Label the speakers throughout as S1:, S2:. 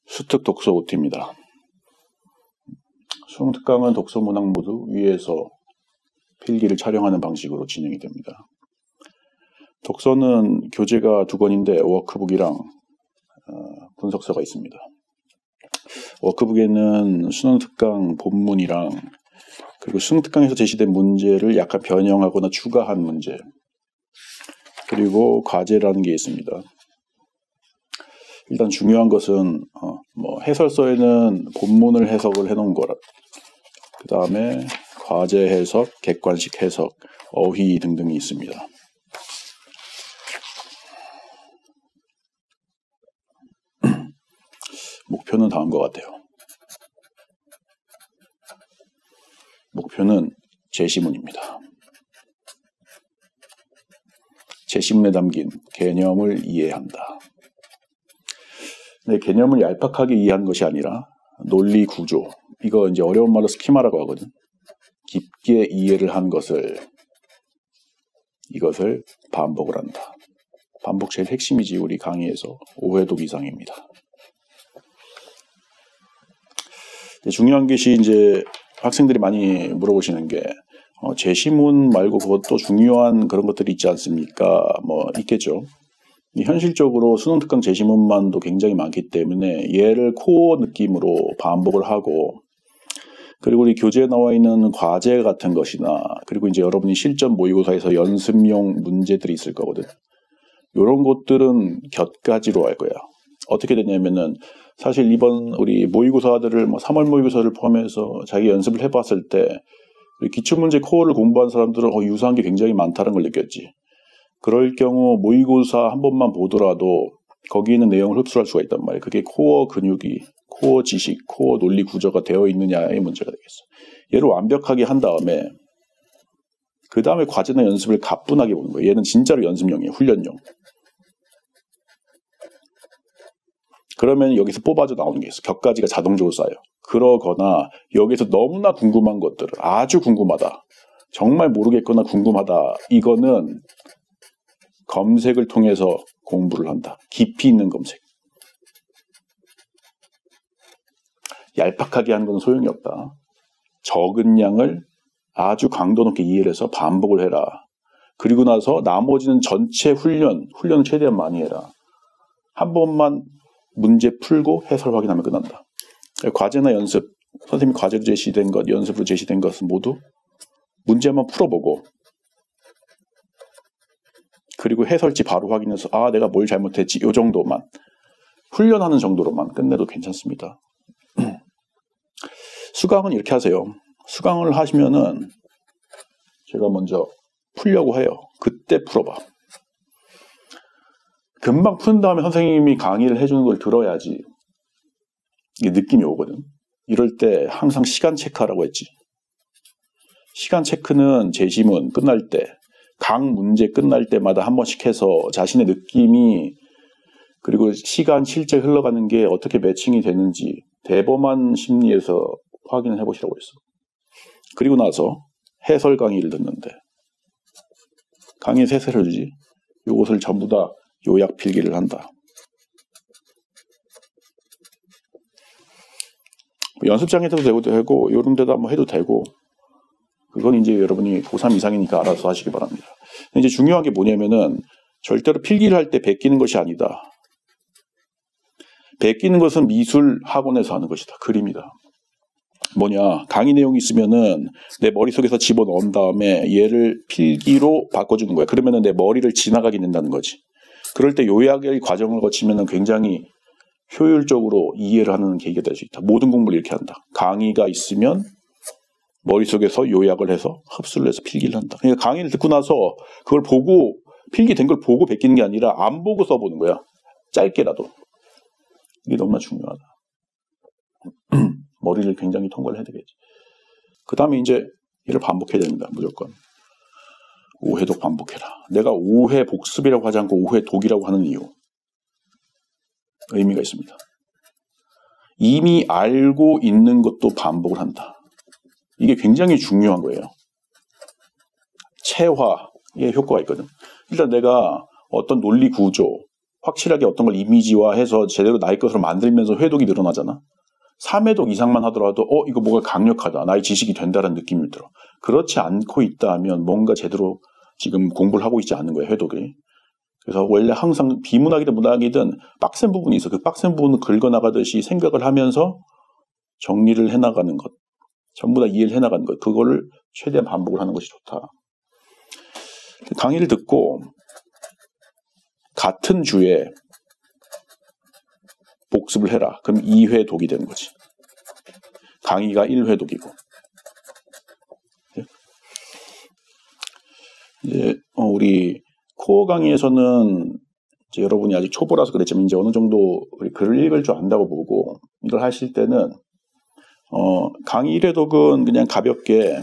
S1: 수특 독서 OT입니다. 수능 특강은 독서 문항 모두 위에서 필기를 촬영하는 방식으로 진행이 됩니다. 독서는 교재가 2권인데 워크북이랑 분석서가 있습니다. 워크북에는 수능 특강 본문이랑 그리고 수능 특강에서 제시된 문제를 약간 변형하거나 추가한 문제, 그리고 과제라는 게 있습니다. 일단 중요한 것은 해설서에는 본문을 해석을 해놓은 거라, 그 다음에 과제 해석, 객관식 해석, 어휘 등등이 있습니다. 목표는 다음과 같아요. 목표는 제시문입니다. 제시문에 담긴 개념을 이해한다. 근데 개념을 얄팍하게 이해하는 것이 아니라 논리 구조, 이거 이제 어려운 말로 스키마라고 하거든. 깊게 이해를 한 이것을 반복을 한다. 반복 제일 핵심이지 우리 강의에서 5회독 이상입니다. 중요한 것이 이제 학생들이 많이 물어보시는 게 제시문 말고 그것도 중요한 그런 것들이 있지 않습니까? 있겠죠. 현실적으로 수능 특강 제시문만도 굉장히 많기 때문에 얘를 코어 느낌으로 반복을 하고, 그리고 우리 교재에 나와 있는 과제 같은 것이나, 그리고 이제 여러분이 실전 모의고사에서 연습용 문제들이 있을 거거든. 이런 것들은 곁가지로 할 거야. 어떻게 되냐면은 사실 이번 우리 모의고사들을 3월 모의고사를 포함해서 자기 연습을 해봤을 때 기출문제 코어를 공부한 사람들은 유사한 게 굉장히 많다는 걸 느꼈지. 그럴 경우 모의고사 한 번만 보더라도 거기 있는 내용을 흡수할 수가 있단 말이에요. 그게 코어 근육이, 코어 지식, 코어 논리 구조가 되어 있느냐의 문제가 되겠어. 얘를 완벽하게 한 다음에 그 다음에 과제나 연습을 가뿐하게 보는 거예요. 얘는 진짜로 연습용이에요. 훈련용. 그러면 여기서 뽑아져 나오는 게 있어. 격가지가 자동적으로 쌓여요. 그러거나 여기서 너무나 궁금한 것들을, 아주 궁금하다, 정말 모르겠거나 궁금하다, 이거는 검색을 통해서 공부를 한다. 깊이 있는 검색. 얄팍하게 하는 건 소용이 없다. 적은 양을 아주 강도 높게 이해를 해서 반복을 해라. 그리고 나서 나머지는 전체 훈련을 최대한 많이 해라. 한 번만 문제 풀고 해설 확인하면 끝난다. 과제나 연습, 선생님이 과제로 제시된 것, 연습으로 제시된 것은 모두 문제 한번 풀어보고, 그리고 해설지 바로 확인해서 내가 뭘 잘못했지, 이 정도만 훈련하는 정도로만 끝내도 괜찮습니다. 수강은 이렇게 하세요. 수강을 하시면은 제가 먼저 풀려고 해요. 그때 풀어봐. 금방 푼 다음에 선생님이 강의를 해주는 걸 들어야지 이게 느낌이 오거든. 이럴 때 항상 시간 체크하라고 했지. 시간 체크는 제시문 끝날 때, 각 문제 끝날 때마다 한 번씩 해서 자신의 느낌이, 그리고 시간 실제 흘러가는 게 어떻게 매칭이 되는지 대범한 심리에서 확인을 해보시라고 했어. 그리고 나서 해설 강의를 듣는데 강의에서 해설을 해주지. 이것을 전부 다 요약 필기를 한다. 연습장에서도 되고 이런 데도 한번 해도 되고, 그건 이제 여러분이 고3 이상이니까 알아서 하시기 바랍니다. 이제 중요한 게 뭐냐면은 절대로 필기를 할 때 베끼는 것이 아니다. 베끼는 것은 미술 학원에서 하는 것이다. 그림이다. 뭐냐, 강의 내용이 있으면은 내 머릿속에서 집어넣은 다음에 얘를 필기로 바꿔주는 거야. 그러면은 내 머리를 지나가게 된다는 거지. 그럴 때 요약의 과정을 거치면은 굉장히 효율적으로 이해를 하는 계기가 될 수 있다. 모든 공부를 이렇게 한다. 강의가 있으면 머릿속에서 요약을 해서 흡수를 해서 필기를 한다. 그러니까 강의를 듣고 나서 그걸 보고, 필기된 걸 보고 베끼는 게 아니라 안 보고 써보는 거야. 짧게라도. 이게 너무나 중요하다. 머리를 굉장히 통과를 해야 되겠지. 그 다음에 이제 얘를 반복해야 됩니다. 무조건. 5회독 반복해라. 내가 5회 복습이라고 하지 않고 5회 독이라고 하는 이유, 의미가 있습니다. 이미 알고 있는 것도 반복을 한다. 이게 굉장히 중요한 거예요. 체화의 효과가 있거든. 일단 내가 어떤 논리 구조, 확실하게 어떤 걸 이미지화해서 제대로 나의 것으로 만들면서 회독이 늘어나잖아. 3회독 이상만 하더라도 이거 뭐가 강력하다. 나의 지식이 된다는 느낌이 들어. 그렇지 않고 있다 하면 뭔가 제대로 지금 공부를 하고 있지 않는 거예요. 회독이. 그래서 원래 항상 비문학이든 문학이든 빡센 부분이 있어. 그 빡센 부분을 긁어나가듯이 생각을 하면서 정리를 해나가는 것. 전부 다 이해를 해나가는 것. 그거를 최대한 반복을 하는 것이 좋다. 강의를 듣고 같은 주에 복습을 해라. 그럼 2회 독이 되는 거지. 강의가 1회 독이고. 이제 우리 코어 강의에서는 이제 여러분이 아직 초보라서 그랬지만 이제 어느 정도 우리 글을 읽을 줄 안다고 보고 이걸 하실 때는 강의 1회 독은 그냥 가볍게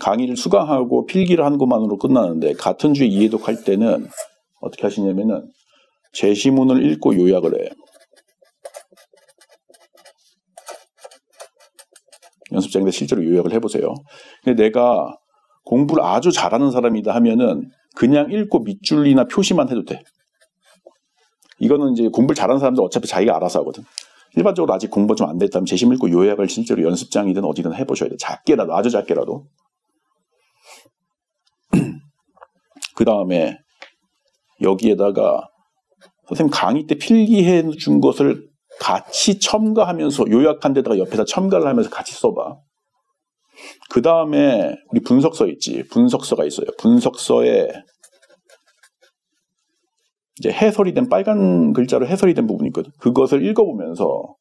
S1: 강의를 수강하고 필기를 한 것만으로 끝나는데 같은 주에 2회 독 할 때는 어떻게 하시냐면은 제시문을 읽고 요약을 해. 연습장에서 실제로 요약을 해보세요. 근데 내가 공부를 아주 잘하는 사람이다 하면은 그냥 읽고 밑줄이나 표시만 해도 돼. 이거는 이제 공부를 잘하는 사람들 어차피 자기가 알아서 하거든. 일반적으로 아직 공부 좀 안 됐다면 제시문 읽고 요약을 실제로 연습장이든 어디든 해보셔야 돼. 작게라도, 아주 작게라도. 그 다음에 여기에다가 선생님 강의 때 필기해 준 것을 같이 첨가하면서 요약한 데다가 옆에다 첨가를 하면서 같이 써봐. 그 다음에 우리 분석서 있지. 분석서가 있어요. 분석서에 이제 해설이 된 빨간 글자로 해설이 된 부분이 있거든. 그것을 읽어보면서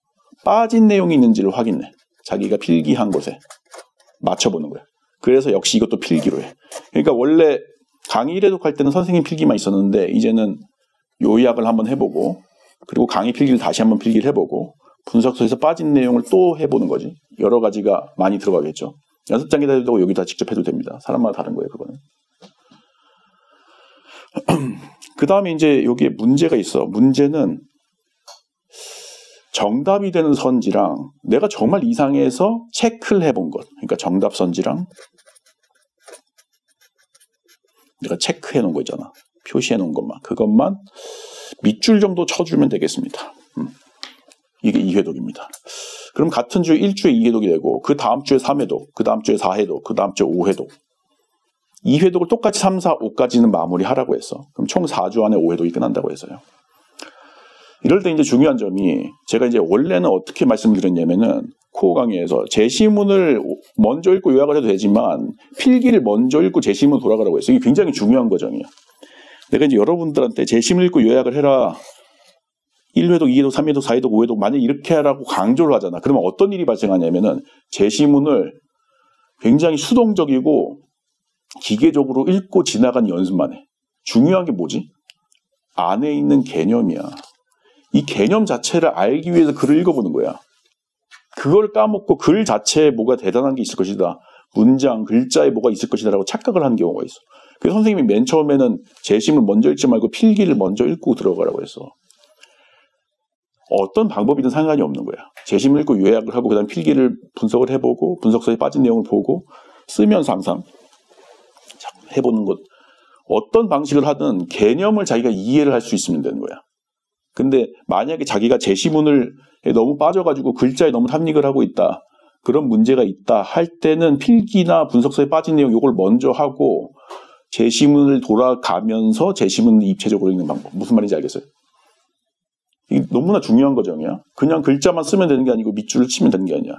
S1: 빠진 내용이 있는지를 확인해. 자기가 필기한 곳에 맞춰보는 거야. 그래서 역시 이것도 필기로 해. 그러니까 원래 강의 1회독 할 때는 선생님 필기만 있었는데 이제는 요약을 한번 해보고 그리고 강의 필기를 다시 한번 필기를 해보고 분석서에서 빠진 내용을 또 해보는 거지. 여러 가지가 많이 들어가겠죠. 연습장에다 해도 되고 여기다 직접 해도 됩니다. 사람마다 다른 거예요. 그거는. 그 다음에 이제 여기에 문제가 있어. 문제는 정답이 되는 선지랑 내가 정말 이상해서 체크를 해본 것. 그러니까 정답 선지랑 내가 체크해 놓은 거 있잖아. 표시해 놓은 것만. 그것만 밑줄 정도 쳐주면 되겠습니다. 이게 2회독입니다. 그럼 같은 주에 1주에 2회독이 되고 그 다음 주에 3회독, 그 다음 주에 4회독, 그 다음 주에 5회독. 2회독을 똑같이 3, 4, 5까지는 마무리하라고 했어. 그럼 총 4주 안에 5회독이 끝난다고 해서요. 이럴 때 이제 중요한 점이 제가 이제 원래는 어떻게 말씀을 드렸냐면은 코어 강의에서 제시문을 먼저 읽고 요약을 해도 되지만 필기를 먼저 읽고 제시문 돌아가라고 했어요. 이게 굉장히 중요한 과정이에요. 내가 이제 여러분들한테 제시문 읽고 요약을 해라. 1회독, 2회독, 3회독, 4회독, 5회독 만약 이렇게 하라고 강조를 하잖아. 그러면 어떤 일이 발생하냐면은 제시문을 굉장히 수동적이고 기계적으로 읽고 지나간 연습만 해. 중요한 게 뭐지? 안에 있는 개념이야. 이 개념 자체를 알기 위해서 글을 읽어보는 거야. 그걸 까먹고 글 자체에 뭐가 대단한 게 있을 것이다. 문장, 글자에 뭐가 있을 것이다 라고 착각을 하는 경우가 있어. 그래서 선생님이 맨 처음에는 제시문을 먼저 읽지 말고 필기를 먼저 읽고 들어가라고 했어. 어떤 방법이든 상관이 없는 거야. 제시문 읽고 요약을 하고 그 다음 필기를 분석을 해보고 분석서에 빠진 내용을 보고 쓰면서 항상 해보는 것. 어떤 방식을 하든 개념을 자기가 이해를 할 수 있으면 되는 거야. 근데 만약에 자기가 제시문을 너무 빠져가지고 글자에 너무 탐닉을 하고 있다. 그런 문제가 있다 할 때는 필기나 분석서에 빠진 내용 이걸 먼저 하고 제시문을 돌아가면서 제시문을 입체적으로 읽는 방법. 무슨 말인지 알겠어요? 이게 너무나 중요한 과정이야. 그냥 글자만 쓰면 되는 게 아니고 밑줄을 치면 되는 게 아니야.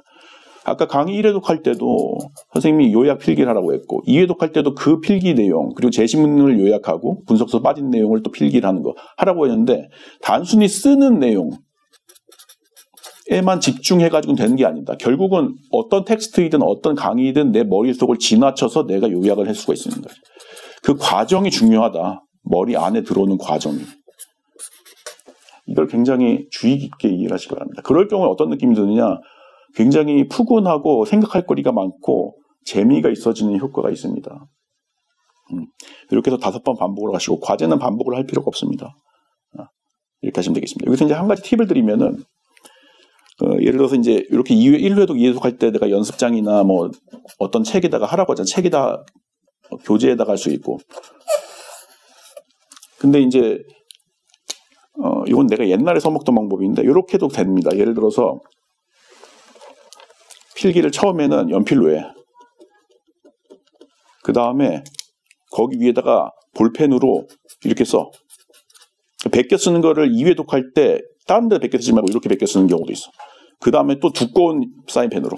S1: 아까 강의 1회독 할 때도 선생님이 요약 필기를 하라고 했고 2회독 할 때도 그 필기 내용 그리고 제시문을 요약하고 분석서 빠진 내용을 또 필기를 하는 거 하라고 했는데 단순히 쓰는 내용에만 집중해가지고 되는 게 아니다. 결국은 어떤 텍스트이든 어떤 강의든 내 머릿속을 지나쳐서 내가 요약을 할 수가 있습니다. 그 과정이 중요하다. 머리 안에 들어오는 과정이. 이걸 굉장히 주의 깊게 이해를 하시기 바랍니다. 그럴 경우에 어떤 느낌이 드느냐. 굉장히 푸근하고 생각할 거리가 많고 재미가 있어지는 효과가 있습니다. 이렇게 해서 5번 반복을 하시고 과제는 반복을 할 필요가 없습니다. 이렇게 하시면 되겠습니다. 여기서 이제 한 가지 팁을 드리면은 예를 들어서 이제 이렇게 1회독, 2회독 할 때 내가 연습장이나 뭐 어떤 책에다가 하라고 하잖아. 책에다 교재에다가 할 수 있고. 근데 이제 이건 내가 옛날에 써먹던 방법인데 이렇게 해도 됩니다. 예를 들어서 필기를 처음에는 연필로 해. 그 다음에 거기 위에다가 볼펜으로 이렇게 써. 베껴 쓰는 거를 2회독 할 때 다른 데 베껴 쓰지 말고 이렇게 베껴 쓰는 경우도 있어. 그 다음에 또 두꺼운 사인펜으로.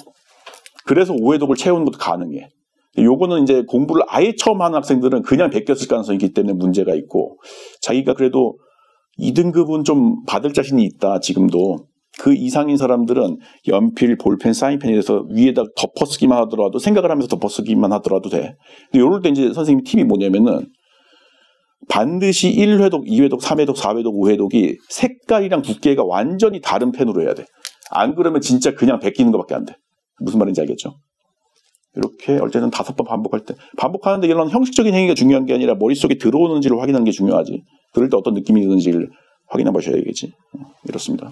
S1: 그래서 5회독을 채우는 것도 가능해. 요거는 이제 공부를 아예 처음 하는 학생들은 그냥 베껴 쓸 가능성이 있기 때문에 문제가 있고, 자기가 그래도 2등급은 좀 받을 자신이 있다 지금도, 그 이상인 사람들은 연필, 볼펜, 사인펜에 대해서 위에다 덮어쓰기만 하더라도, 생각을 하면서 덮어쓰기만 하더라도 돼. 근데 요럴 때 이제 선생님 팁이 뭐냐면은 반드시 1회독, 2회독, 3회독, 4회독, 5회독이 색깔이랑 두께가 완전히 다른 펜으로 해야 돼. 안 그러면 진짜 그냥 베끼는 것밖에 안 돼. 무슨 말인지 알겠죠? 이렇게 어쨌든 5번 반복할 때, 반복하는데 이런 형식적인 행위가 중요한 게 아니라 머릿속에 들어오는지를 확인하는 게 중요하지. 그럴 때 어떤 느낌이 드는지를 확인해 보셔야겠지. 이렇습니다.